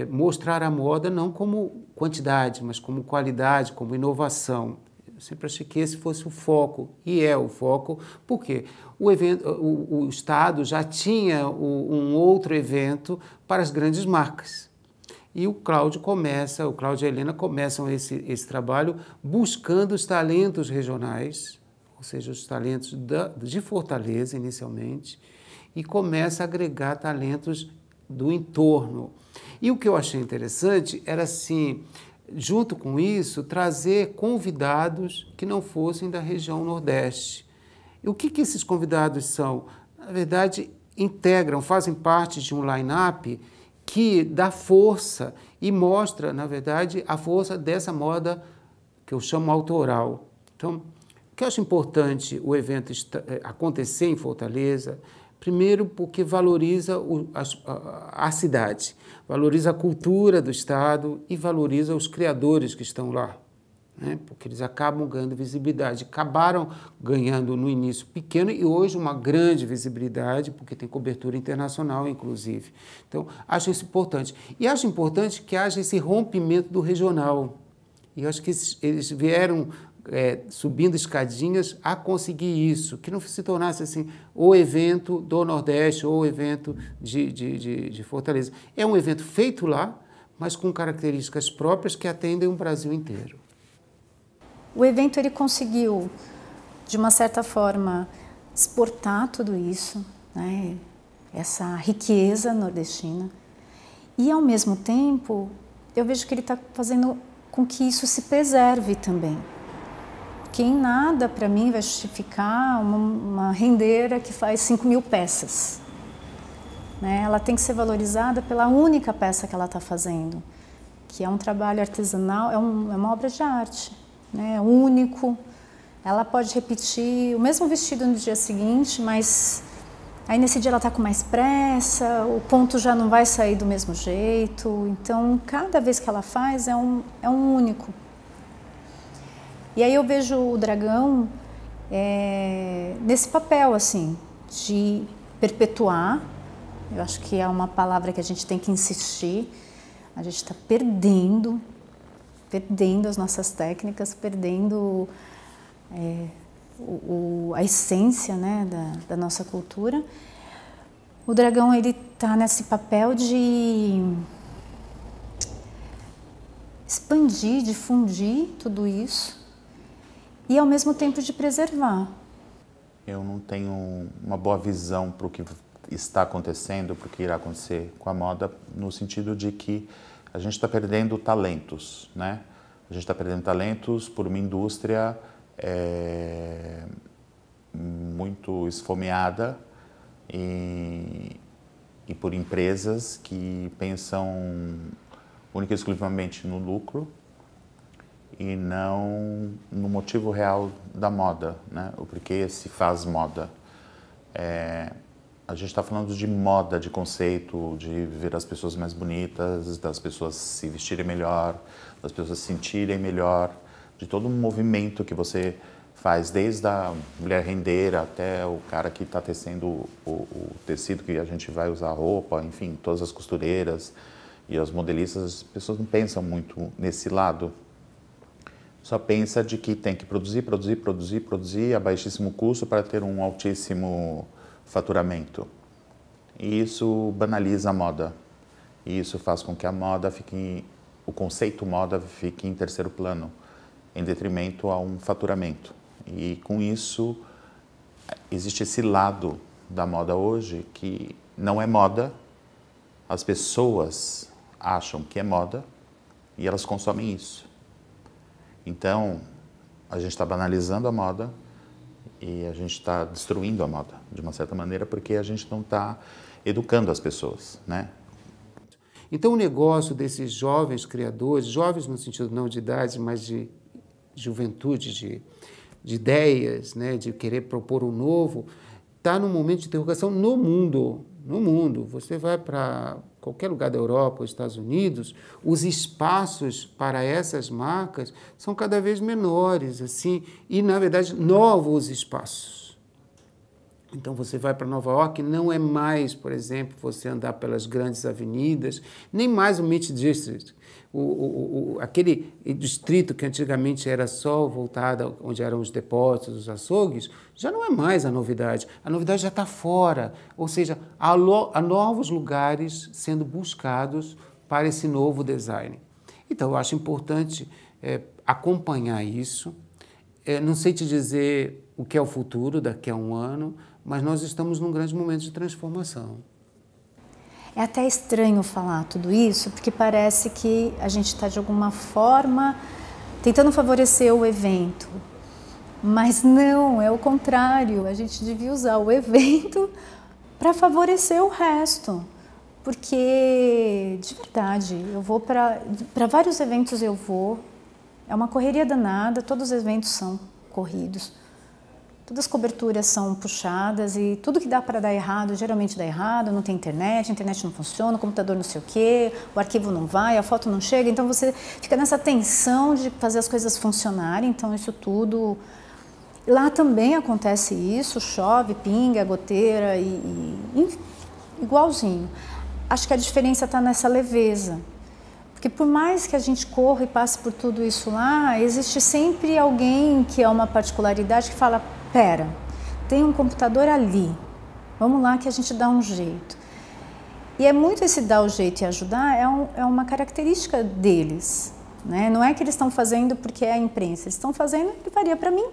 mostrar a moda não como quantidade, mas como qualidade, como inovação. Eu sempre achei que esse fosse o foco, e é o foco, porque o Estado já tinha um outro evento para as grandes marcas. E o Cláudio e a Helena começam esse trabalho buscando os talentos regionais, ou seja, os talentos de Fortaleza inicialmente, e começa a agregar talentos do entorno. E o que eu achei interessante era, assim, junto com isso, trazer convidados que não fossem da região Nordeste. E o que esses convidados são? Na verdade, integram, fazem parte de um line-up que dá força e mostra, na verdade, a força dessa moda que eu chamo autoral. Então, o que eu acho importante o evento acontecer em Fortaleza, primeiro porque valoriza a cidade, valoriza a cultura do Estado e valoriza os criadores que estão lá, né? Porque eles acabam ganhando visibilidade. Acabaram ganhando no início pequeno e hoje uma grande visibilidade, porque tem cobertura internacional, inclusive. Então, acho isso importante. E acho importante que haja esse rompimento do regional. E eu acho que eles vieram subindo escadinhas a conseguir isso, que não se tornasse assim o evento do Nordeste ou o evento de Fortaleza. É um evento feito lá, mas com características próprias que atendem o Brasil inteiro. O evento ele conseguiu, de uma certa forma, exportar tudo isso, né? Essa riqueza nordestina, e ao mesmo tempo eu vejo que ele está fazendo com que isso se preserve também. Porque em nada, para mim, vai justificar uma rendeira que faz 5.000 peças. Né? Ela tem que ser valorizada pela única peça que ela está fazendo, que é um trabalho artesanal, é uma obra de arte, né? É único. Ela pode repetir o mesmo vestido no dia seguinte, mas aí nesse dia ela está com mais pressa, o ponto já não vai sair do mesmo jeito. Então, cada vez que ela faz é um único. E aí eu vejo o Dragão nesse papel, assim, de perpetuar. Eu acho que é uma palavra que a gente tem que insistir. A gente está perdendo as nossas técnicas, perdendo a essência, né, da nossa cultura. O Dragão ele está nesse papel de expandir, difundir tudo isso e ao mesmo tempo de preservar. Eu não tenho uma boa visão para o que está acontecendo, para o que irá acontecer com a moda, no sentido de que a gente está perdendo talentos, né? A gente está perdendo talentos por uma indústria muito esfomeada e por empresas que pensam única e exclusivamente no lucro e não no motivo real da moda, né? O porquê se faz moda. A gente está falando de moda, de conceito, de ver as pessoas mais bonitas, das pessoas se vestirem melhor, das pessoas se sentirem melhor, de todo um movimento que você faz, desde a mulher rendeira até o cara que está tecendo o tecido que a gente vai usar a roupa, enfim, todas as costureiras e as modelistas. As pessoas não pensam muito nesse lado. Só pensa de que tem que produzir a baixíssimo custo para ter um altíssimo faturamento. E isso banaliza a moda. E isso faz com que a moda o conceito moda fique em terceiro plano, em detrimento a um faturamento. E com isso, existe esse lado da moda hoje que não é moda, as pessoas acham que é moda e elas consomem isso. Então, a gente está banalizando a moda e a gente está destruindo a moda, de uma certa maneira, porque a gente não está educando as pessoas, né? Então, o negócio desses jovens criadores, jovens no sentido não de idade, mas de juventude, de ideias, né, de querer propor um novo, está num momento de interrogação no mundo. No mundo. Você vai para qualquer lugar da Europa, os Estados Unidos, os espaços para essas marcas são cada vez menores, assim, e, na verdade, novos espaços. Então, você vai para Nova York, não é mais, por exemplo, você andar pelas grandes avenidas, nem mais o Meat District, aquele distrito que antigamente era só voltado onde eram os depósitos, os açougues, já não é mais a novidade. A novidade já está fora, ou seja, há novos lugares sendo buscados para esse novo design. Então, eu acho importante acompanhar isso, não sei te dizer o que é o futuro daqui a um ano, mas nós estamos num grande momento de transformação. É até estranho falar tudo isso, porque parece que a gente está, de alguma forma, tentando favorecer o evento. Mas não, é o contrário. A gente devia usar o evento para favorecer o resto. Porque, de verdade, eu vou para vários eventos, é uma correria danada, todos os eventos são corridos. Todas as coberturas são puxadas e tudo que dá para dar errado, geralmente dá errado, não tem internet, a internet não funciona, o computador não sei o quê, o arquivo não vai, a foto não chega, então você fica nessa tensão de fazer as coisas funcionarem, então isso tudo... Lá também acontece isso, chove, pinga, goteira igualzinho. Acho que a diferença está nessa leveza, porque por mais que a gente corra e passe por tudo isso lá, existe sempre alguém que é uma particularidade que fala: pera, tem um computador ali, vamos lá que a gente dá um jeito. E é muito esse dar o jeito e ajudar, é uma característica deles, né? Não é que eles estão fazendo porque é a imprensa, eles estão fazendo que faria para mim,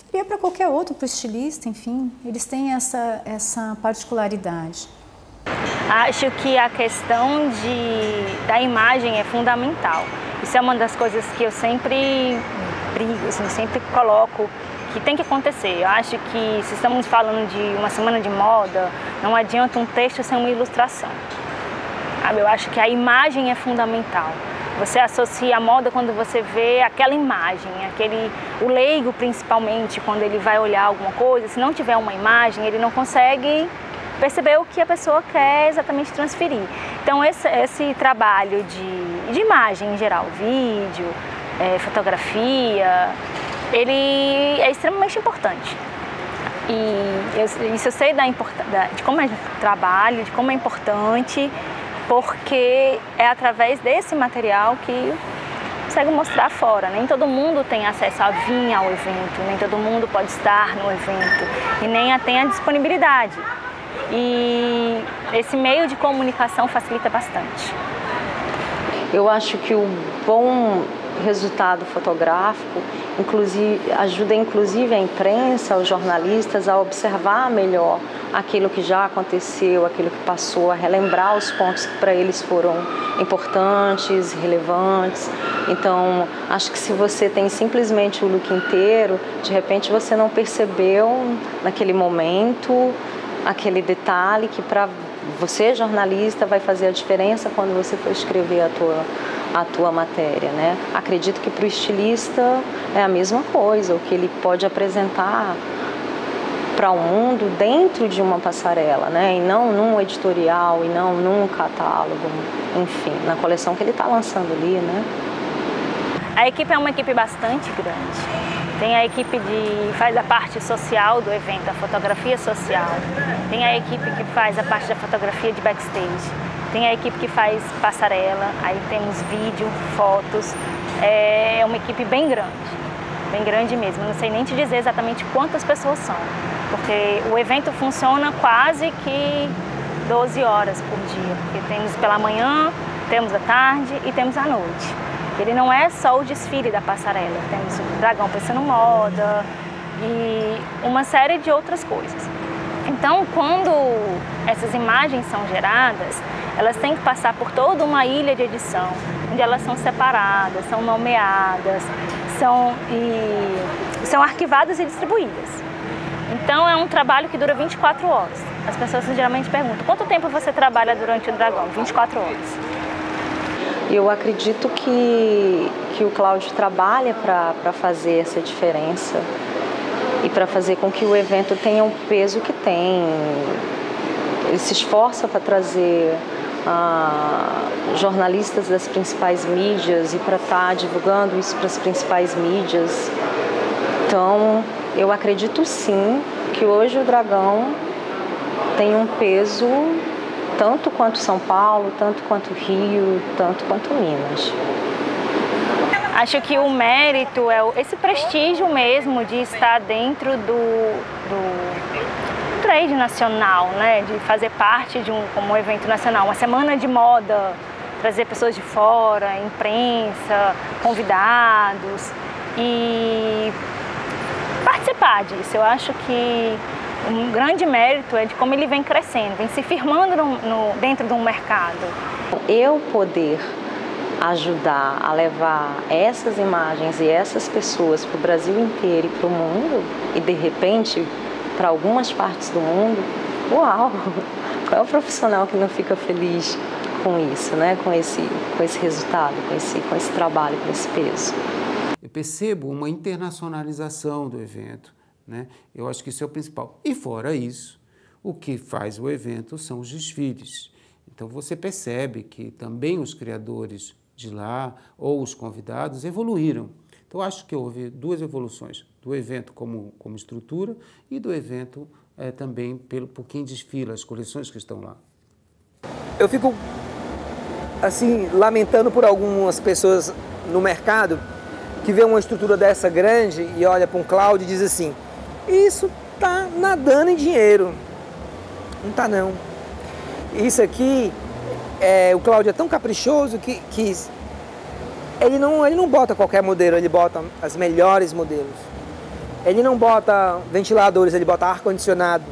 faria para qualquer outro, para o estilista, enfim, eles têm essa particularidade. Acho que a questão da imagem é fundamental. Isso é uma das coisas que eu sempre brigo, assim, sempre coloco que tem que acontecer. Eu acho que se estamos falando de uma semana de moda, não adianta um texto sem uma ilustração. Sabe? Eu acho que a imagem é fundamental. Você associa a moda quando você vê aquela imagem, o leigo principalmente, quando ele vai olhar alguma coisa, se não tiver uma imagem, ele não consegue perceber o que a pessoa quer exatamente transferir. Então esse trabalho de imagem em geral, vídeo, fotografia, ele é extremamente importante. E isso eu sei de como é trabalho, de como é importante, porque é através desse material que consegue mostrar fora. Nem todo mundo tem acesso a vir ao evento, nem todo mundo pode estar no evento e nem tem a disponibilidade. E esse meio de comunicação facilita bastante. Eu acho que o bom resultado fotográfico ajuda inclusive a imprensa, os jornalistas a observar melhor aquilo que já aconteceu, aquilo que passou, a relembrar os pontos que para eles foram importantes, relevantes. Então, acho que se você tem simplesmente o look inteiro, de repente você não percebeu naquele momento aquele detalhe que para você, jornalista, vai fazer a diferença quando você for escrever a tua matéria, né? Acredito que para o estilista é a mesma coisa, o que ele pode apresentar para o mundo dentro de uma passarela, né? E não num editorial, e não num catálogo, enfim, na coleção que ele está lançando ali, né? A equipe é uma equipe bastante grande. Tem a equipe que faz a parte social do evento, a fotografia social. Tem a equipe que faz a parte da fotografia de backstage. Tem a equipe que faz passarela, aí temos vídeo, fotos. É uma equipe bem grande mesmo. Eu não sei nem te dizer exatamente quantas pessoas são, porque o evento funciona quase que 12 horas por dia. Porque temos pela manhã, temos à tarde e temos à noite. Ele não é só o desfile da passarela, temos o Dragão Pensando Moda e uma série de outras coisas. Então, quando essas imagens são geradas, elas têm que passar por toda uma ilha de edição, onde elas são separadas, são nomeadas, são arquivadas e distribuídas. Então, é um trabalho que dura 24 horas. As pessoas geralmente perguntam: quanto tempo você trabalha durante o Dragão? 24 horas. Eu acredito que o Cláudio trabalha para fazer essa diferença e para fazer com que o evento tenha o peso que tem. Ele se esforça para trazer jornalistas das principais mídias e para estar divulgando isso para as principais mídias. Então, eu acredito sim que hoje o Dragão tem um peso tanto quanto São Paulo, tanto quanto Rio, tanto quanto Minas. Acho que o mérito é esse prestígio mesmo de estar dentro do trade nacional, né? De fazer parte de como um evento nacional, uma semana de moda, trazer pessoas de fora, imprensa, convidados. E participar disso. Eu acho que um grande mérito é de como ele vem crescendo, vem se firmando dentro de um mercado. Eu poder ajudar a levar essas imagens e essas pessoas para o Brasil inteiro e para o mundo, e de repente para algumas partes do mundo, uau! Qual é o profissional que não fica feliz com isso, né? com esse resultado, com esse trabalho, com esse peso? Eu percebo uma internacionalização do evento, né? Eu acho que isso é o principal. E fora isso, o que faz o evento são os desfiles. Então você percebe que também os criadores de lá ou os convidados evoluíram. Então acho que houve duas evoluções, do evento como estrutura e do evento também por quem desfila, as coleções que estão lá. Eu fico assim lamentando por algumas pessoas no mercado que vê uma estrutura dessa grande e olha para um Cláudio e diz assim: isso tá nadando em dinheiro. Não tá não. Isso aqui, o Cláudio é tão caprichoso que ele não bota qualquer modelo, ele bota as melhores modelos. Ele não bota ventiladores, ele bota ar-condicionado.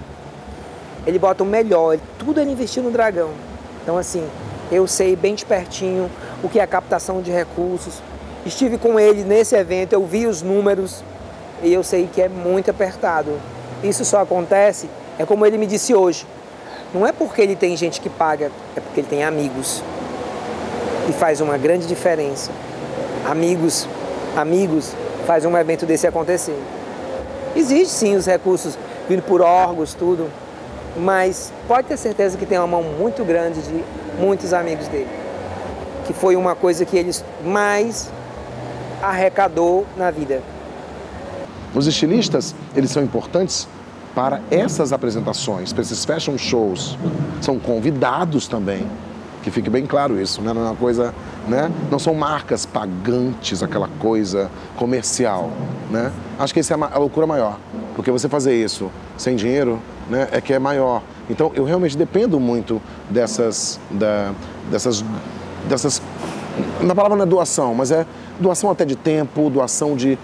Ele bota o melhor, tudo ele investiu no Dragão. Então assim, eu sei bem de pertinho o que é a captação de recursos. Estive com ele nesse evento, eu vi os números e eu sei que é muito apertado. Isso só acontece, é como ele me disse hoje, não é porque ele tem gente que paga, é porque ele tem amigos. E faz uma grande diferença. Amigos faz um evento desse acontecer. Existe sim os recursos vindo por órgãos, tudo, mas pode ter certeza que tem uma mão muito grande de muitos amigos dele. Que foi uma coisa que eles mais arrecadou na vida. Os estilistas, eles são importantes para essas apresentações, para esses fashion shows. São convidados também, que fique bem claro isso, né? Não é uma coisa, né? Não são marcas pagantes, aquela coisa comercial, né? Acho que essa é a loucura maior, porque você fazer isso sem dinheiro, né, é que é maior. Então, eu realmente dependo muito dessas, na palavra não é doação, mas é doação até de tempo, doação de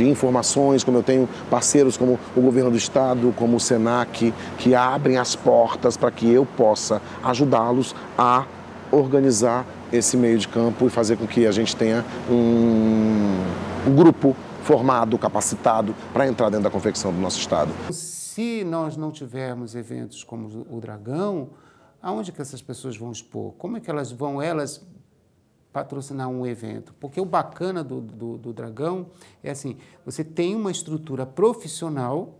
informações, como eu tenho parceiros como o governo do estado, como o Senac, que abrem as portas para que eu possa ajudá-los a organizar esse meio de campo e fazer com que a gente tenha um grupo formado, capacitado para entrar dentro da confecção do nosso estado. Se nós não tivermos eventos como o Dragão, aonde que essas pessoas vão expor? Como é que elas vão patrocinar um evento? Porque o bacana do Dragão é assim, você tem uma estrutura profissional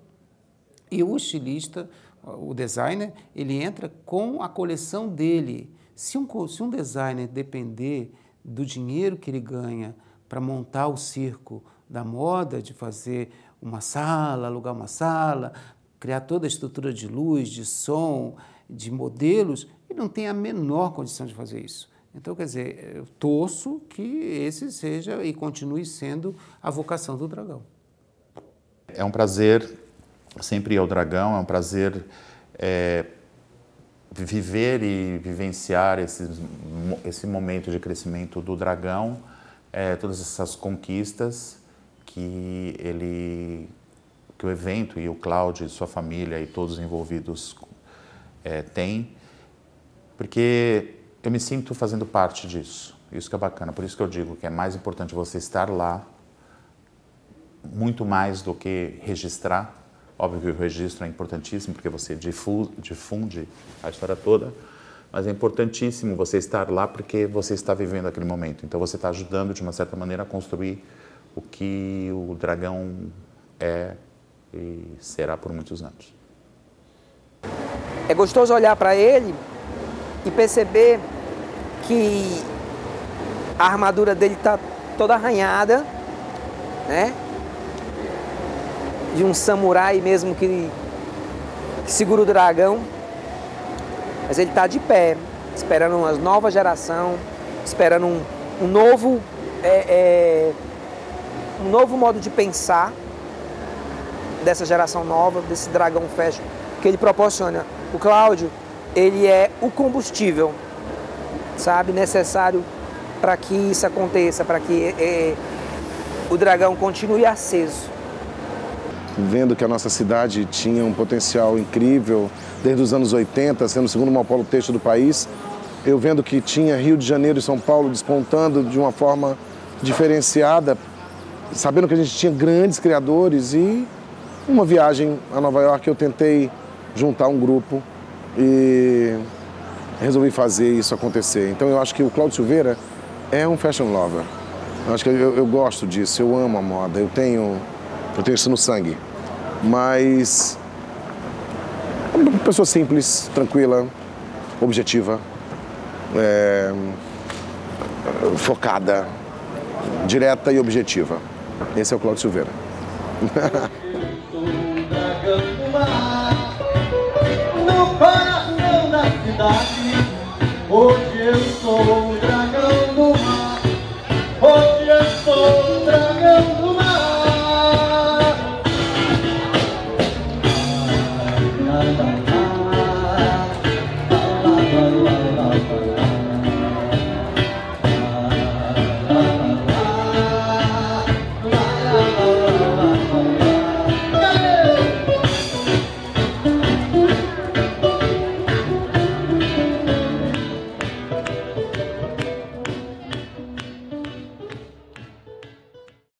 e o estilista, o designer, ele entra com a coleção dele. Se um designer depender do dinheiro que ele ganha para montar o circo da moda, de fazer uma sala, alugar uma sala, criar toda a estrutura de luz, de som, de modelos, ele não tem a menor condição de fazer isso. Então, quer dizer, eu torço que esse seja e continue sendo a vocação do Dragão. É um prazer sempre ir ao Dragão, é um prazer viver e vivenciar esse momento de crescimento do Dragão, todas essas conquistas que o evento e o Cláudio e sua família e todos os envolvidos têm, porque eu me sinto fazendo parte disso. Isso que é bacana. Por isso que eu digo que é mais importante você estar lá, muito mais do que registrar. Óbvio que o registro é importantíssimo, porque você difunde a história toda, mas é importantíssimo você estar lá porque você está vivendo aquele momento. Então você está ajudando, de uma certa maneira, a construir o que o Dragão é e será por muitos anos. É gostoso olhar para ele e perceber que a armadura dele está toda arranhada, né? De um samurai mesmo que segura o dragão, mas ele está de pé, esperando uma nova geração, esperando um novo modo de pensar dessa geração nova, desse Dragão Fashion que ele proporciona. O Cláudio, ele é o combustível, sabe, necessário para que isso aconteça, para que o Dragão continue aceso. vendo que a nossa cidade tinha um potencial incrível desde os anos 80, sendo o segundo maior polo têxtil do país. Eu vendo que tinha Rio de Janeiro e São Paulo despontando de uma forma diferenciada, sabendo que a gente tinha grandes criadores, e uma viagem a Nova York eu tentei juntar um grupo e resolvi fazer isso acontecer. Então eu acho que o Cláudio Silveira é um fashion lover. Eu acho que eu gosto disso, eu amo a moda, eu tenho isso no sangue. Mas uma pessoa simples, tranquila, objetiva, focada, direta e objetiva. Esse é o Cláudio Silveira. No coração da cidade, hoje eu sou o dragão do mar. Hoje eu sou o dragão do mar.